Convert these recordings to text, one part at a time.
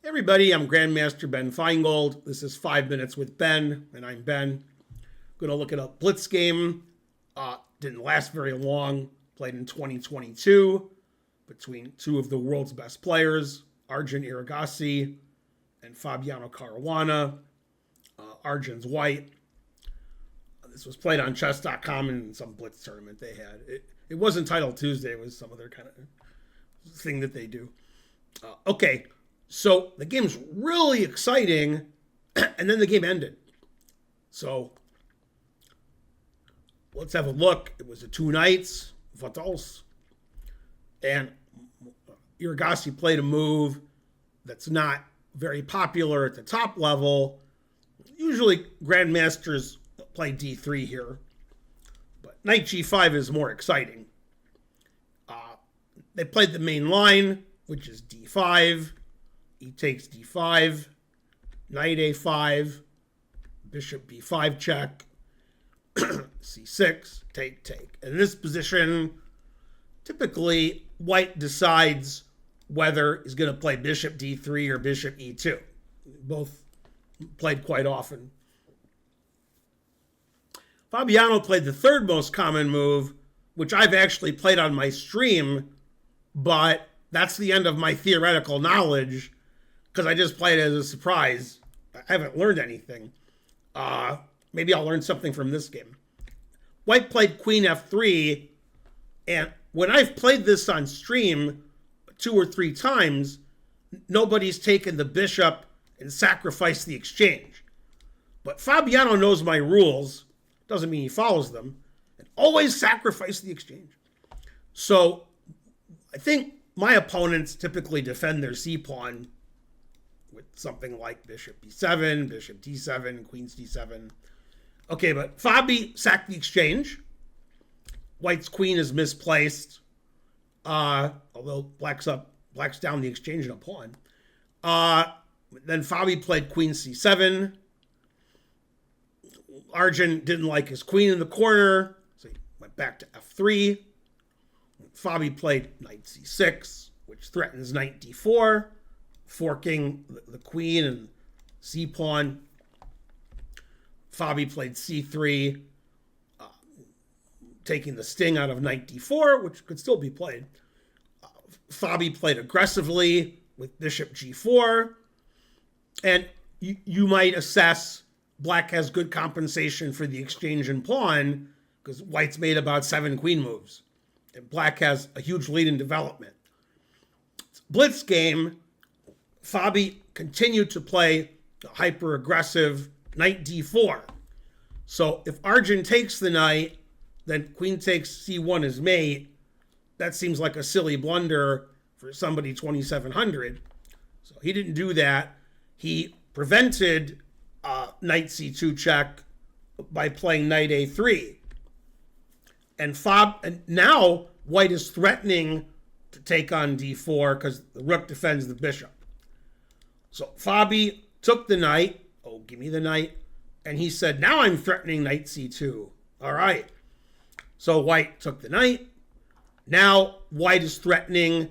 Hey everybody, I'm Grandmaster Ben Feingold. This is 5 Minutes with Ben, and I'm Ben. Going to look at a Blitz game. Didn't last very long. Played in 2022 between two of the world's best players, Arjun Erigaisi and Fabiano Caruana. Arjun's white. This was played on chess.com in some Blitz tournament they had. It wasn't Title Tuesday. It was some other kind of thing that they do. Okay. So the game's really exciting, and then the game ended. So let's have a look. It was a 2 nights, fatals. And Erigaisi played a move that's not very popular at the top level. Usually grandmasters play d3 here, but knight g5 is more exciting. They played the main line, which is d5. He takes d5, knight a5, bishop b5 check, c6, take. In this position, typically white decides whether he's going to play bishop d3 or bishop e2. Both played quite often. Fabiano played the third most common move, which I've actually played on my stream, but that's the end of my theoretical knowledge, because I just played it as a surprise. I haven't learned anything. Maybe I'll learn something from this game. White played queen f3, and when I've played this on stream 2 or 3 times, nobody's taken the bishop and sacrificed the exchange. But Fabiano knows my rules. Doesn't mean he follows them. And always sacrifice the exchange. So I think my opponents typically defend their c-pawn with something like bishop b7, bishop d7, queen d7. Okay, but Fabi sacked the exchange. White's queen is misplaced, although black's down the exchange and a pawn. Then Fabi played queen c7. Arjun didn't like his queen in the corner, so he went back to f3. Fabi played knight c6, which threatens knight d4, forking the queen and c-pawn. Fabi played c3, taking the sting out of knight d4, which could still be played. Fabi played aggressively with bishop g4. And you might assess black has good compensation for the exchange and pawn, because white's made about 7 queen moves. And black has a huge lead in development. Blitz game, Fabi continued to play the hyper-aggressive knight d4. So if Arjun takes the knight, then queen takes c1 as mate. That seems like a silly blunder for somebody 2700. So he didn't do that. He prevented knight c2 check by playing knight a3. And now white is threatening to take on d4 because the rook defends the bishop. So Fabi took the knight. Oh, give me the knight. And he said, now I'm threatening knight c2. All right. So white took the knight. Now white is threatening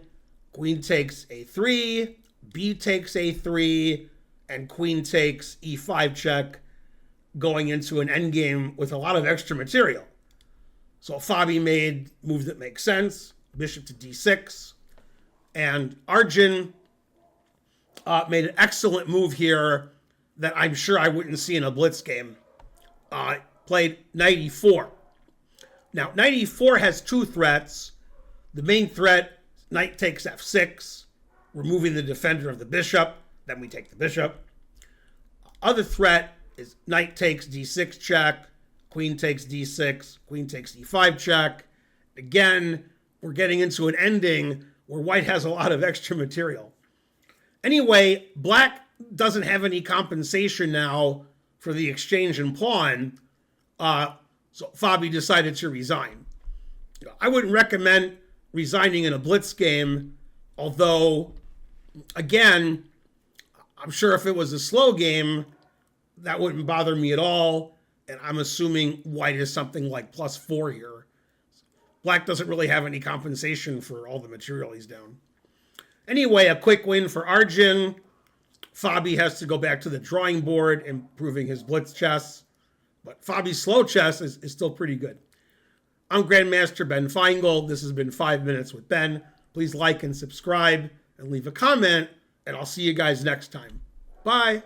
queen takes a3, b takes a3, and queen takes e5 check, going into an endgame with a lot of extra material. So Fabi made a move that makes sense, bishop to d6. And Arjun made an excellent move here that I'm sure I wouldn't see in a Blitz game. Played knight e4. Now, knight e4 has 2 threats. The main threat, knight takes f6, removing the defender of the bishop. Then we take the bishop. Other threat is knight takes d6 check, queen takes d6, queen takes e5 check. Again, we're getting into an ending where white has a lot of extra material. Anyway, black doesn't have any compensation now for the exchange and pawn. So Fabi decided to resign. I wouldn't recommend resigning in a Blitz game, although, again, I'm sure if it was a slow game, that wouldn't bother me at all. And I'm assuming white is something like +4 here. Black doesn't really have any compensation for all the material he's down. Anyway, a quick win for Arjun. Fabi has to go back to the drawing board, improving his blitz chess. But Fabi's slow chess is still pretty good. I'm Grandmaster Ben Feingold. This has been 5 Minutes with Ben. Please like and subscribe and leave a comment, and I'll see you guys next time. Bye.